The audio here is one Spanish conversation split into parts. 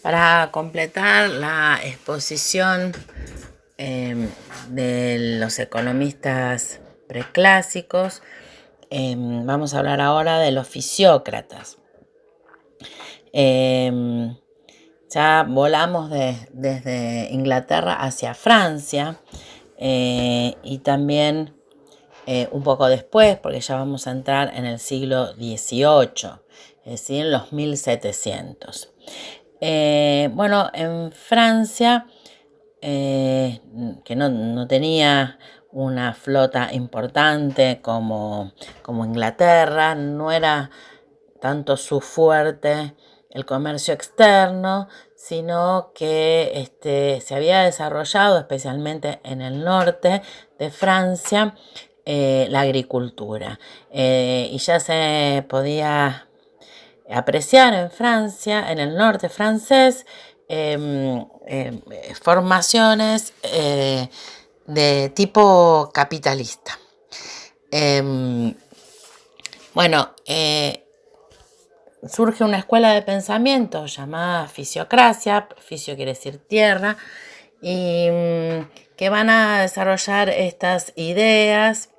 Para completar la exposición de los economistas preclásicos, vamos a hablar ahora de los fisiócratas. Ya volamos desde Inglaterra hacia Francia y también un poco después, porque ya vamos a entrar en el siglo XVIII, es decir, en los 1700. En Francia, que no tenía una flota importante como Inglaterra, no era tanto su fuerte el comercio externo, sino que se había desarrollado, especialmente en el norte de Francia, la agricultura. Y ya se podía apreciar en Francia, en el norte francés, formaciones de tipo capitalista. Surge una escuela de pensamiento llamada fisiocracia, fisio quiere decir tierra, y que van a desarrollar estas ideas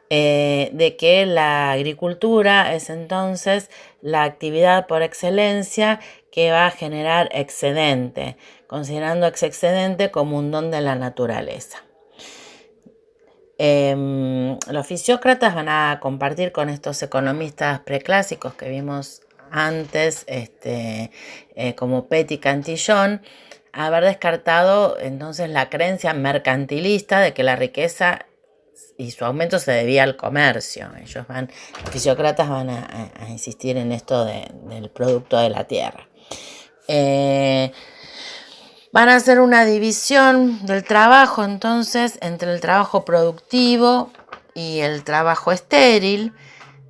de que la agricultura es entonces la actividad por excelencia que va a generar excedente, considerando ese excedente como un don de la naturaleza. Los fisiócratas van a compartir con estos economistas preclásicos que vimos antes, como Petit y Cantillon, haber descartado entonces la creencia mercantilista de que la riqueza y su aumento se debía al comercio. Los fisiócratas van a insistir en esto del producto de la tierra. Van a hacer una división del trabajo entonces entre el trabajo productivo y el trabajo estéril,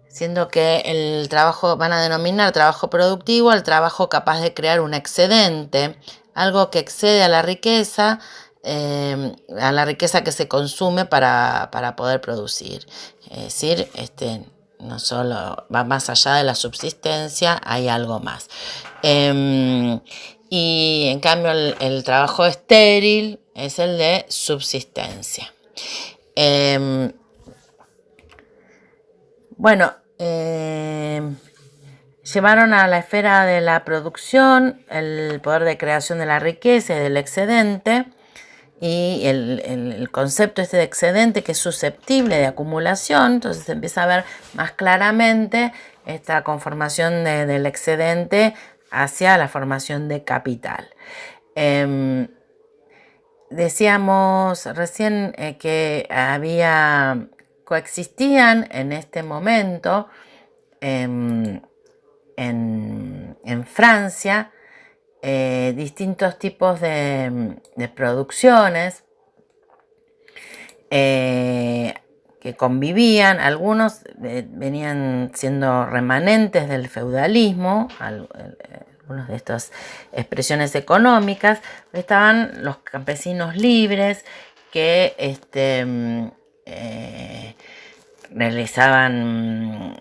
siendo que el trabajo van a denominar trabajo productivo al trabajo capaz de crear un excedente, algo que excede a la riqueza que se consume para poder producir. Es decir, no solo va más allá de la subsistencia, hay algo más. Y en cambio el trabajo estéril es el de subsistencia. Llevaron a la esfera de la producción el poder de creación de la riqueza y del excedente, y el concepto de excedente que es susceptible de acumulación. Entonces se empieza a ver más claramente esta conformación del excedente hacia la formación de capital. Decíamos recién que coexistían en este momento en Francia distintos tipos de producciones que convivían. Algunos venían siendo remanentes del feudalismo, algunas de estas expresiones económicas. Estaban los campesinos libres que realizaban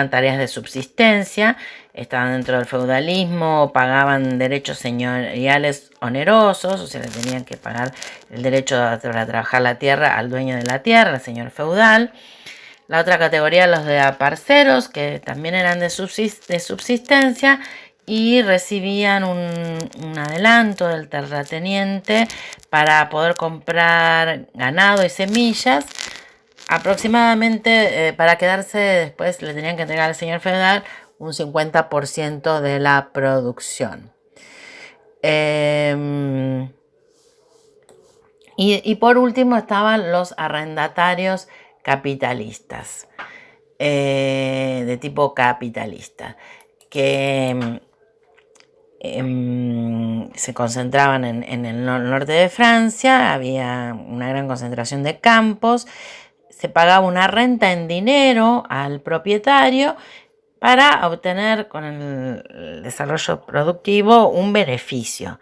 tareas de subsistencia, estaban dentro del feudalismo, pagaban derechos señoriales onerosos, o sea, le tenían que pagar el derecho para trabajar la tierra al dueño de la tierra, al señor feudal. La otra categoría, los de aparceros, que también eran de subsistencia y recibían un adelanto del terrateniente para poder comprar ganado y semillas. Aproximadamente, para quedarse después le tenían que entregar al señor feudal un 50% de la producción. Y por último estaban los arrendatarios capitalistas, de tipo capitalista, que se concentraban en el norte de Francia. Había una gran concentración de campos. Se pagaba una renta en dinero al propietario para obtener con el desarrollo productivo un beneficio.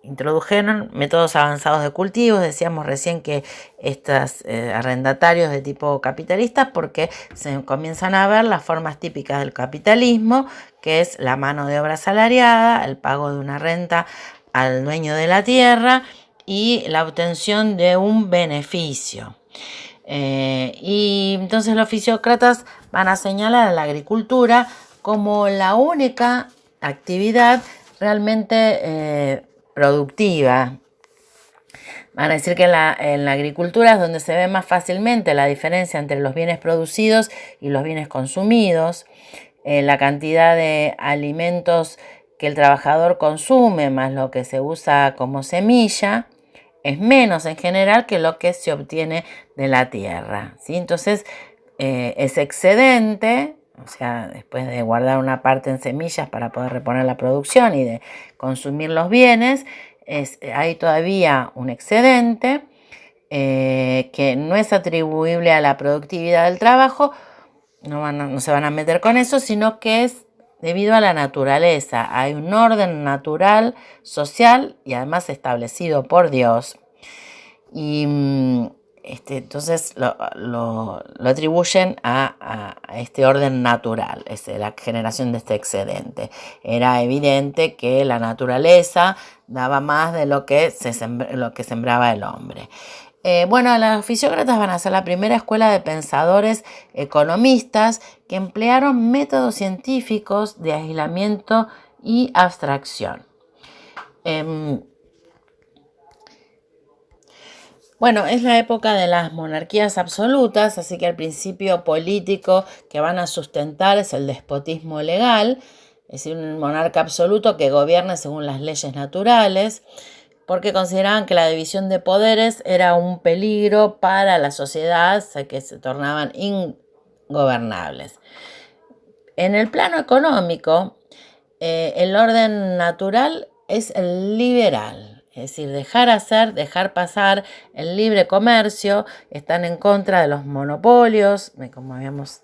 introdujeron métodos avanzados de cultivos. Decíamos recién que estos arrendatarios de tipo capitalista, porque se comienzan a ver las formas típicas del capitalismo, que es la mano de obra asalariada, el pago de una renta al dueño de la tierra y la obtención de un beneficio. Y entonces los fisiócratas van a señalar a la agricultura como la única actividad realmente productiva. Van a decir que en la agricultura es donde se ve más fácilmente la diferencia entre los bienes producidos y los bienes consumidos, la cantidad de alimentos que el trabajador consume más lo que se usa como semilla es menos en general que lo que se obtiene de la tierra, ¿sí? Entonces, ese excedente, o sea, después de guardar una parte en semillas para poder reponer la producción y de consumir los bienes, hay todavía un excedente que no es atribuible a la productividad del trabajo, no se van a meter con eso, sino que es debido a la naturaleza. Hay un orden natural, social y además establecido por Dios. Y entonces lo atribuyen a este orden natural, es la generación de este excedente. Era evidente que la naturaleza daba más de lo que sembraba el hombre. Bueno, los fisiócratas van a ser la primera escuela de pensadores economistas que emplearon métodos científicos de aislamiento y abstracción. Bueno, es la época de las monarquías absolutas, así que el principio político que van a sustentar es el despotismo legal, es decir, un monarca absoluto que gobierne según las leyes naturales, porque consideraban que la división de poderes era un peligro para la sociedad, que se tornaban ingobernables. En el plano económico, el orden natural es el liberal, es decir, dejar pasar el libre comercio. Están en contra de los monopolios, como habíamos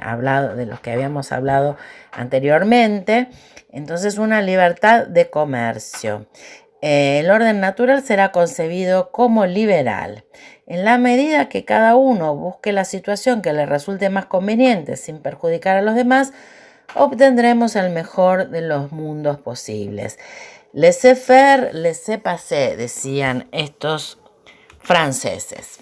hablado, de los que habíamos hablado anteriormente. Entonces, una libertad de comercio. El orden natural será concebido como liberal. En la medida que cada uno busque la situación que le resulte más conveniente sin perjudicar a los demás, obtendremos el mejor de los mundos posibles. Laissez-faire, laissez-passer, decían estos franceses.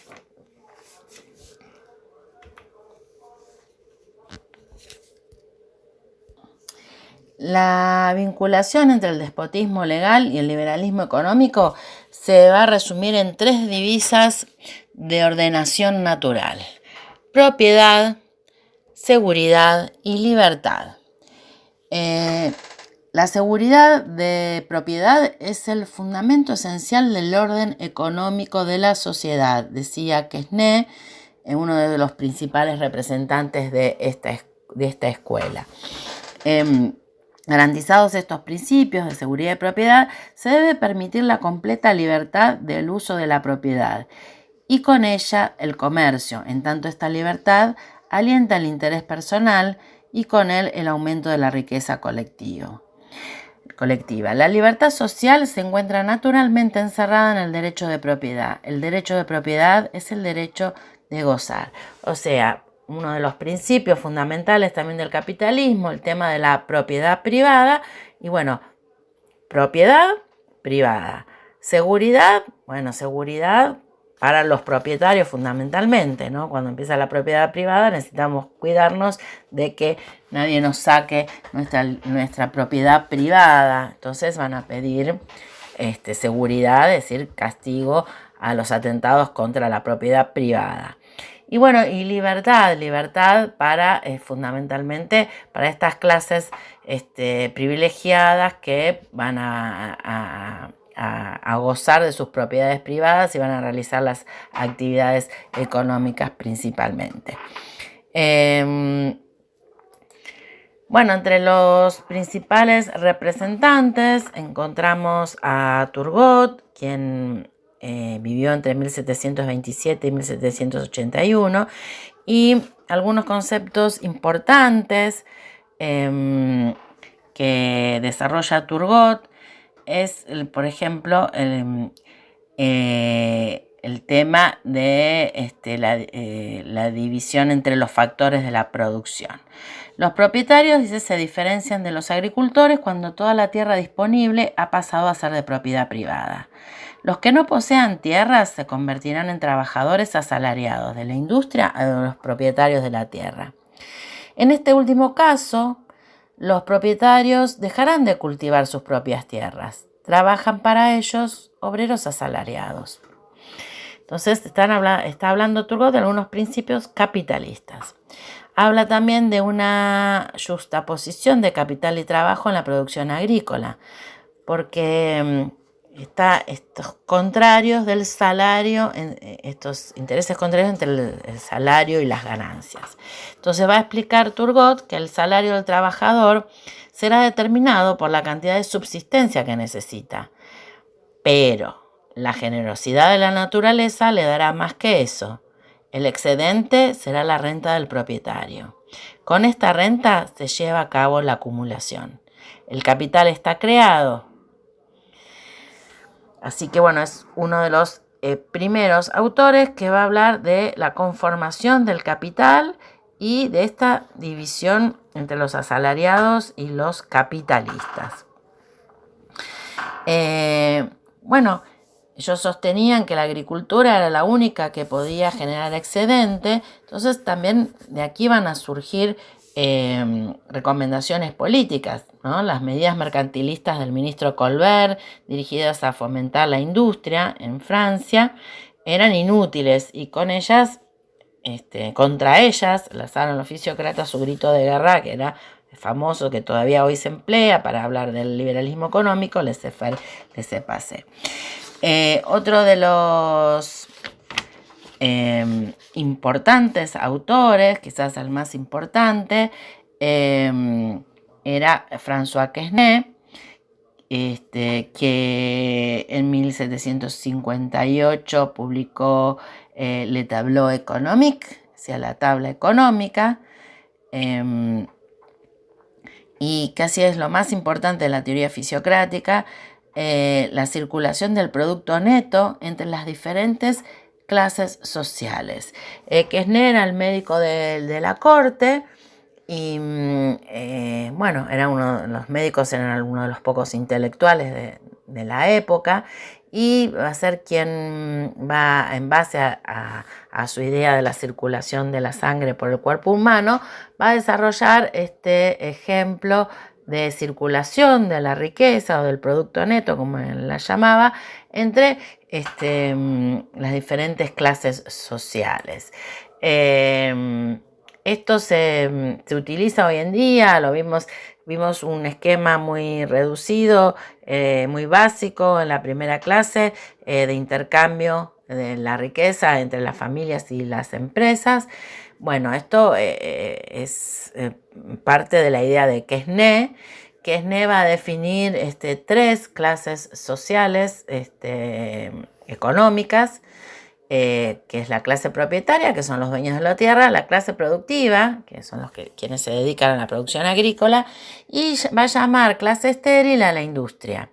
La vinculación entre el despotismo legal y el liberalismo económico se va a resumir en tres divisas de ordenación natural: propiedad, seguridad y libertad. La seguridad de propiedad es el fundamento esencial del orden económico de la sociedad, decía Quesnay, uno de los principales representantes de esta escuela. Garantizados estos principios de seguridad y propiedad, se debe permitir la completa libertad del uso de la propiedad y con ella el comercio, en tanto esta libertad alienta el interés personal y con él el aumento de la riqueza colectiva. La libertad social se encuentra naturalmente encerrada en el derecho de propiedad. El derecho de propiedad es el derecho de gozar. O sea, uno de los principios fundamentales también del capitalismo, el tema de la propiedad privada. Y bueno, propiedad privada. Seguridad, seguridad para los propietarios fundamentalmente, ¿no? Cuando empieza la propiedad privada necesitamos cuidarnos de que nadie nos saque nuestra propiedad privada. Entonces van a pedir seguridad, es decir, castigo a los atentados contra la propiedad privada. Y bueno, y libertad para fundamentalmente para estas clases privilegiadas que van a gozar de sus propiedades privadas y van a realizar las actividades económicas principalmente. Bueno, entre los principales representantes encontramos a Turgot, quien vivió entre 1727 y 1781, y algunos conceptos importantes que desarrolla Turgot es, por ejemplo, el tema de la división entre los factores de la producción. Los propietarios, dice, se diferencian de los agricultores cuando toda la tierra disponible ha pasado a ser de propiedad privada. Los que no posean tierras se convertirán en trabajadores asalariados de la industria o de los propietarios de la tierra. En este último caso, los propietarios dejarán de cultivar sus propias tierras. Trabajan para ellos obreros asalariados. Entonces está hablando Turgot de algunos principios capitalistas. Habla también de una justaposición de capital y trabajo en la producción agrícola, porque está estos contrarios del salario, estos intereses contrarios entre el salario y las ganancias. Entonces va a explicar Turgot que el salario del trabajador será determinado por la cantidad de subsistencia que necesita, pero la generosidad de la naturaleza le dará más que eso. El excedente será la renta del propietario. Con esta renta se lleva a cabo la acumulación. El capital está creado. Así que bueno, es uno de los primeros autores que va a hablar de la conformación del capital y de esta división entre los asalariados y los capitalistas. Bueno, ellos sostenían que la agricultura era la única que podía generar excedente, entonces también de aquí van a surgir recomendaciones políticas, ¿no? Las medidas mercantilistas del ministro Colbert, dirigidas a fomentar la industria en Francia, eran inútiles y con ellas, contra ellas, lanzaron los fisiócratas su grito de guerra, que era famoso, que todavía hoy se emplea para hablar del liberalismo económico, laissez-faire, laissez-passer. Otro de los importantes autores, quizás el más importante, era François Quesnay, que en 1758 publicó Le Tableau économique, o sea, la tabla económica, y casi es lo más importante de la teoría fisiocrática, la circulación del producto neto entre las diferentes clases sociales. Quesnay era el médico de la corte y bueno, era los médicos eran uno de los pocos intelectuales de la época, y va a ser quien va, en base a su idea de la circulación de la sangre por el cuerpo humano, va a desarrollar este ejemplo de circulación de la riqueza o del producto neto, como él la llamaba, entre las diferentes clases sociales. Esto se utiliza hoy en día, vimos un esquema muy reducido, muy básico en la primera clase, de intercambio de la riqueza entre las familias y las empresas. Bueno, esto es parte de la idea de Quesnay. Quesnay va a definir 3 clases sociales económicas, que es la clase propietaria, que son los dueños de la tierra, la clase productiva, que son quienes se dedican a la producción agrícola, y va a llamar clase estéril a la industria.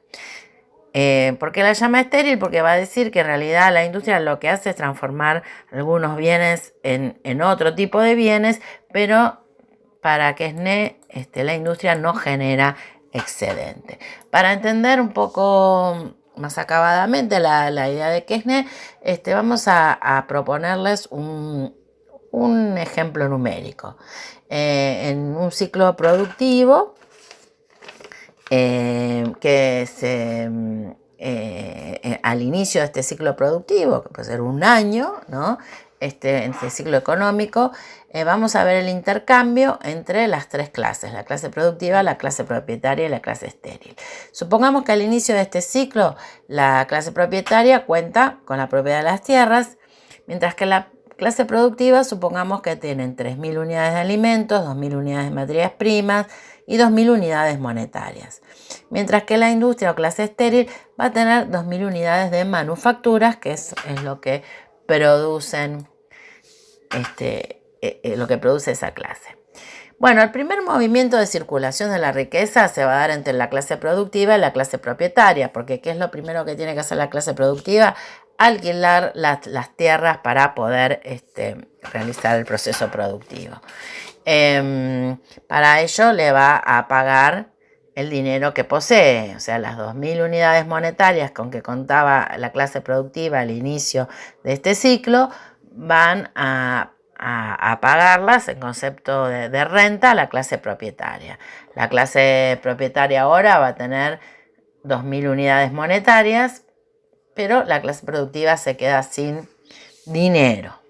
¿Por qué la llama estéril? Porque va a decir que en realidad la industria lo que hace es transformar algunos bienes en otro tipo de bienes, pero para Quesnay la industria no genera excedente. Para entender un poco más acabadamente la idea de Quesnay, vamos a proponerles un ejemplo numérico. En un ciclo productivo que al inicio de este ciclo productivo, que puede ser un año, ¿no? En este ciclo económico, vamos a ver el intercambio entre las 3 clases, la clase productiva, la clase propietaria y la clase estéril. Supongamos que al inicio de este ciclo la clase propietaria cuenta con la propiedad de las tierras, mientras que la clase productiva supongamos que tienen 3.000 unidades de alimentos, 2.000 unidades de materias primas y 2.000 unidades monetarias. Mientras que la industria o clase estéril va a tener 2.000 unidades de manufacturas, que es lo que producen lo que produce esa clase. Bueno, el primer movimiento de circulación de la riqueza se va a dar entre la clase productiva y la clase propietaria, porque ¿qué es lo primero que tiene que hacer la clase productiva? Alquilar las tierras para poder realizar el proceso productivo. Para ello le va a pagar el dinero que posee, o sea, las 2.000 unidades monetarias con que contaba la clase productiva al inicio de este ciclo, van a pagarlas en concepto de renta a la clase propietaria. La clase propietaria ahora va a tener 2.000 unidades monetarias, pero la clase productiva se queda sin dinero.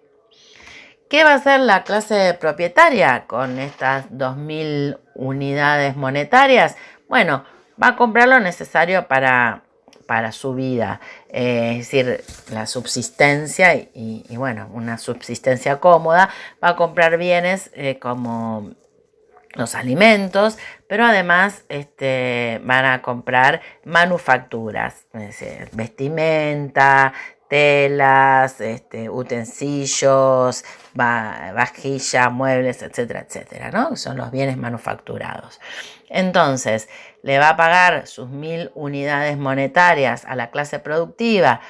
¿Qué va a hacer la clase propietaria con estas 2.000 unidades monetarias? Bueno, va a comprar lo necesario para su vida, es decir, la subsistencia y bueno, una subsistencia cómoda. Va a comprar bienes como los alimentos, pero además van a comprar manufacturas, es decir, vestimenta, telas, utensilios, vajillas, muebles, etcétera, etcétera, ¿no? Son los bienes manufacturados. Entonces, le va a pagar sus 1.000 unidades monetarias a la clase productiva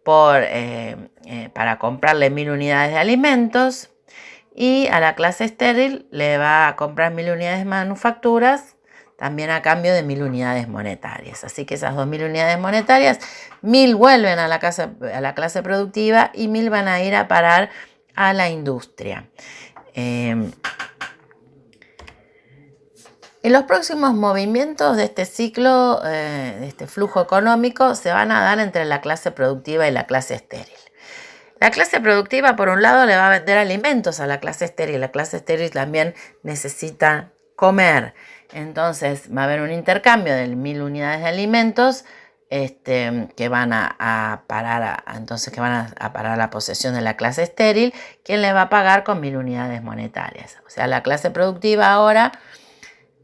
para comprarle 1.000 unidades de alimentos, y a la clase estéril le va a comprar 1.000 unidades de manufacturas, también a cambio de 1.000 unidades monetarias. Así que esas 2.000 unidades monetarias, 1.000 vuelven a la clase productiva y 1.000 van a ir a parar a la industria. En los próximos movimientos de este ciclo, de este flujo económico, se van a dar entre la clase productiva y la clase estéril. La clase productiva, por un lado, le va a vender alimentos a la clase estéril. La clase estéril también necesita comer. Entonces, va a haber un intercambio de 1.000 unidades de alimentos que van a parar a la posesión de la clase estéril, quien le va a pagar con 1.000 unidades monetarias. O sea, la clase productiva ahora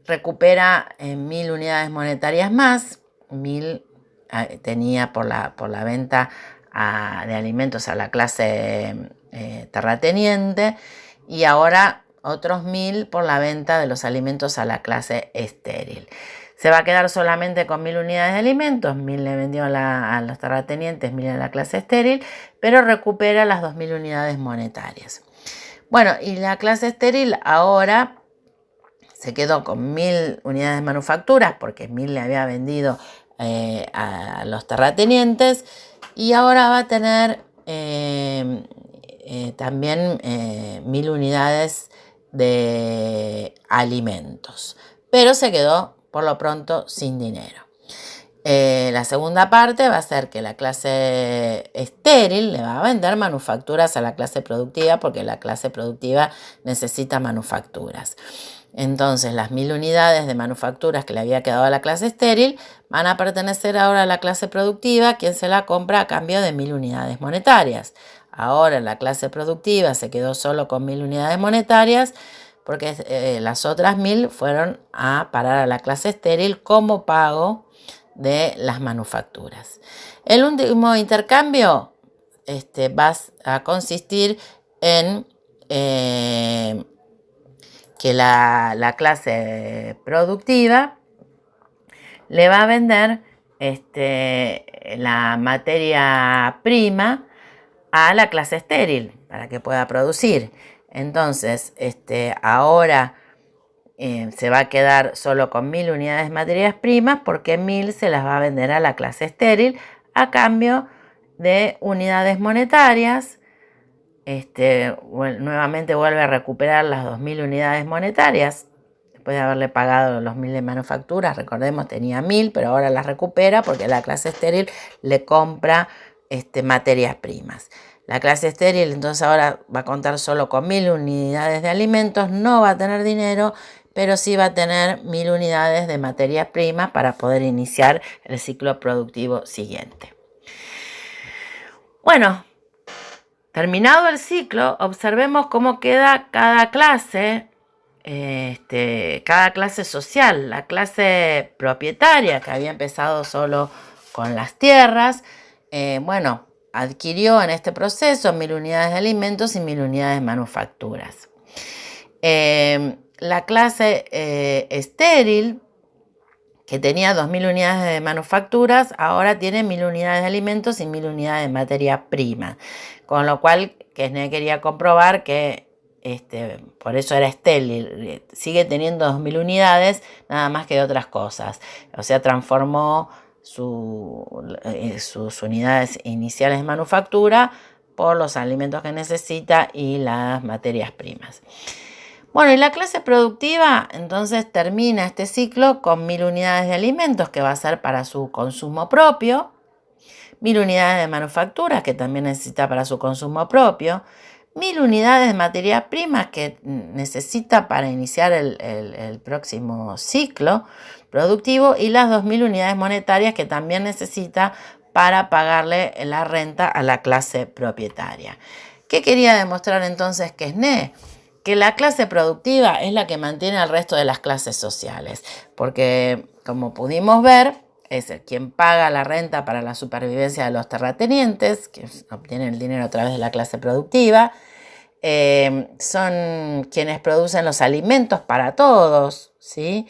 recupera 1.000 unidades monetarias más. 1.000 tenía por la venta de alimentos a la clase terrateniente, y ahora otros 1.000 por la venta de los alimentos a la clase estéril. Se va a quedar solamente con 1.000 unidades de alimentos, 1.000 le vendió a los terratenientes, 1.000 a la clase estéril, pero recupera las 2.000 unidades monetarias. Bueno, y la clase estéril ahora se quedó con 1.000 unidades de manufacturas, porque 1.000 le había vendido a los terratenientes, y ahora va a tener también 1.000 unidades de alimentos, pero se quedó por lo pronto sin dinero. La segunda parte va a ser que la clase estéril le va a vender manufacturas a la clase productiva, porque la clase productiva necesita manufacturas. Entonces, las 1.000 unidades de manufacturas que le había quedado a la clase estéril van a pertenecer ahora a la clase productiva, quien se la compra a cambio de 1.000 unidades monetarias. Ahora la clase productiva se quedó solo con 1.000 unidades monetarias, porque las otras 1.000 fueron a parar a la clase estéril como pago de las manufacturas. El último intercambio va a consistir en que la clase productiva le va a vender la materia prima a la clase estéril para que pueda producir. Entonces, ahora se va a quedar solo con 1.000 unidades de materias primas, porque 1.000 se las va a vender a la clase estéril a cambio de unidades monetarias. Nuevamente vuelve a recuperar las 2.000 unidades monetarias después de haberle pagado los 1.000 de manufacturas. Recordemos, tenía 1.000, pero ahora las recupera porque la clase estéril le compra materias primas. La clase estéril entonces ahora va a contar solo con 1.000 unidades de alimentos, no va a tener dinero, pero sí va a tener 1.000 unidades de materias primas para poder iniciar el ciclo productivo siguiente. Bueno, terminado el ciclo, observemos cómo queda cada clase social. La clase propietaria, que había empezado solo con las tierras, adquirió en este proceso 1.000 unidades de alimentos y 1.000 unidades de manufacturas. la clase estéril, que tenía 2.000 unidades de manufacturas, ahora tiene 1.000 unidades de alimentos y 1.000 unidades de materia prima. Con lo cual, Quesnay quería comprobar que por eso era estéril. Sigue teniendo 2.000 unidades, nada más que de otras cosas. O sea, transformó sus unidades iniciales de manufactura por los alimentos que necesita y las materias primas. Bueno, y la clase productiva entonces termina este ciclo con 1.000 unidades de alimentos que va a ser para su consumo propio, 1.000 unidades de manufacturas que también necesita para su consumo propio, 1.000 unidades de materias primas que necesita para iniciar el próximo ciclo productivo y las 2.000 unidades monetarias que también necesita para pagarle la renta a la clase propietaria. ¿Qué quería demostrar entonces Quesnay? Que la clase productiva es la que mantiene al resto de las clases sociales, porque como pudimos ver, es quien paga la renta para la supervivencia de los terratenientes, que obtienen el dinero a través de la clase productiva, son quienes producen los alimentos para todos, ¿sí?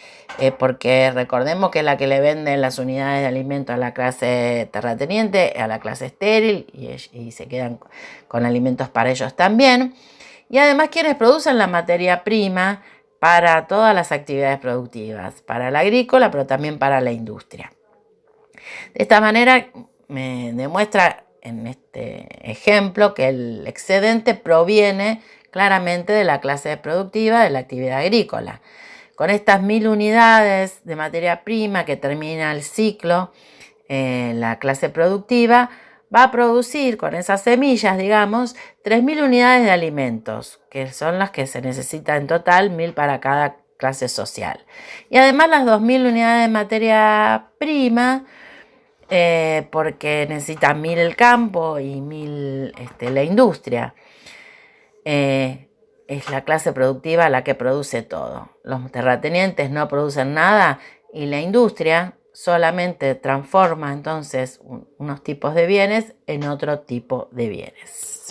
Porque recordemos que es la que le venden las unidades de alimento a la clase terrateniente, a la clase estéril, y se quedan con alimentos para ellos también. Y además quienes producen la materia prima para todas las actividades productivas, para la agrícola, pero también para la industria. De esta manera me demuestra en este ejemplo que el excedente proviene claramente de la clase productiva de la actividad agrícola. Con estas 1.000 unidades de materia prima que termina el ciclo, la clase productiva va a producir con esas semillas, digamos, 3.000 unidades de alimentos, que son las que se necesitan en total, 1.000 para cada clase social. Y además las 2.000 unidades de materia prima, porque necesitan 1.000 el campo y 1.000 la industria. Es la clase productiva la que produce todo. Los terratenientes no producen nada y la industria solamente transforma entonces unos tipos de bienes en otro tipo de bienes.